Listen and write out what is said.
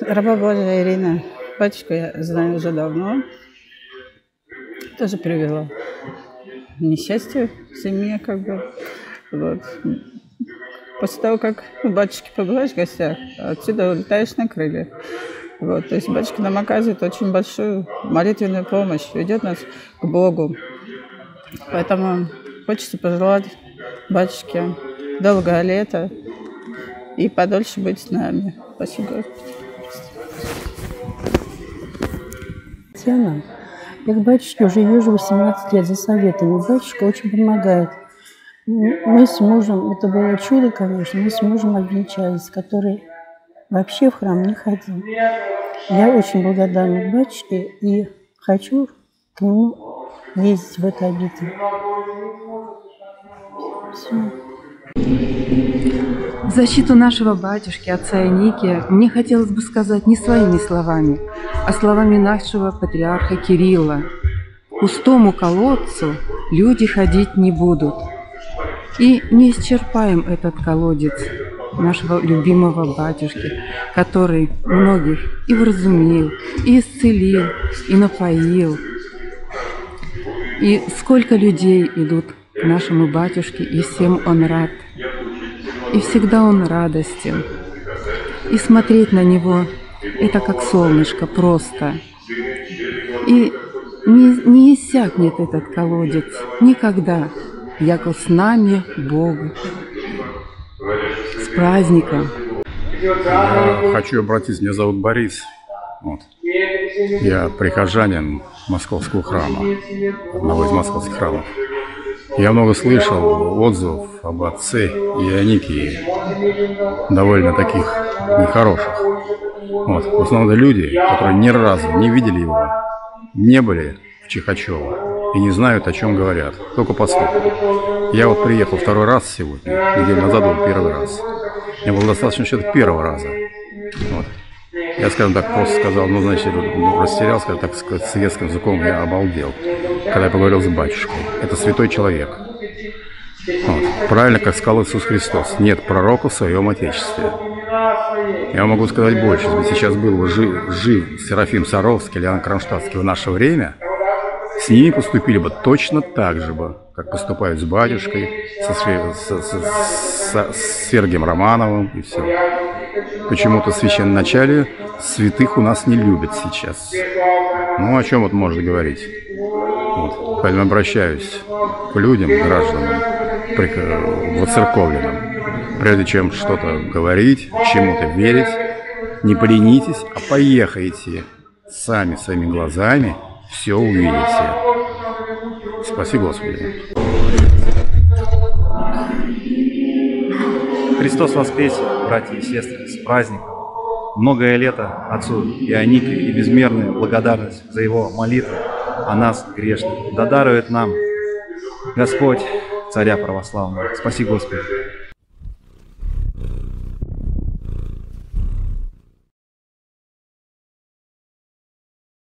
Раба Божия Ирина. Батюшку я знаю уже давно. Тоже привела несчастье в семье, как бы. Вот. После того, как у батюшки побываешь в гостях, отсюда улетаешь на крыльях. Вот. То есть батюшка нам оказывает очень большую молитвенную помощь, ведет нас к Богу. Поэтому хочется пожелать батюшке долгое лето и подольше быть с нами. Спасибо, Господи. Татьяна, я к батюшке уже езжу 18 лет за советами. Батюшка очень помогает. Мы с мужем, это было чудо, конечно, мы с мужем обвенчались, который вообще в храм не ходил. Я очень благодарна батюшке и хочу к нему ездить в эту обитель. Все. В защиту нашего батюшки, отца Иникия, мне хотелось бы сказать не своими словами, а словами нашего патриарха Кирилла. К пустому колодцу люди ходить не будут. И не исчерпаем этот колодец нашего любимого батюшки, который многих и вразумил, и исцелил, и напоил. И сколько людей идут к нашему батюшке, и всем он рад. И всегда он радостен. И смотреть на него – это как солнышко просто. И не иссякнет этот колодец никогда. Яко с нами Бог. С праздником! Я хочу обратиться, меня зовут Борис. Вот. Я прихожанин Московского храма, одного из московских храмов. Я много слышал отзывов об отце Ионикии, довольно таких нехороших. Вот. В основном это люди, которые ни разу не видели его, не были в Чихачево и не знают, о чем говорят, только по слухам. Я вот приехал второй раз сегодня, неделю назад был первый раз. Мне было достаточно счета первого раза. Вот. Я, скажем так, просто сказал, ну, значит, растерял, скажем так, с светским языком, я обалдел, когда я поговорил с батюшкой. Это святой человек. Вот. Правильно, как сказал Иисус Христос, нет пророка в своем Отечестве. Я могу сказать больше, если бы сейчас был бы жив Серафим Саровский или Иоанн Кронштадтский в наше время, с ними поступили бы точно так же, как поступают с батюшкой, с Сергием Романовым и все. Почему-то священноначалие святых у нас не любят сейчас. Ну, о чем вот можно говорить? Вот. Поэтому обращаюсь к людям, гражданам, воцерковленным. Прежде чем что-то говорить, чему-то верить, не поленитесь, а поехайте. Сами своими глазами все увидите. Спаси Господи. Христос воскресе, братья и сестры, с праздником. Многое лето Отцу Ионикию и безмерную благодарность за Его молитвы о нас, грешных. Да дарует нам Господь, Царя Православного. Спаси Господи.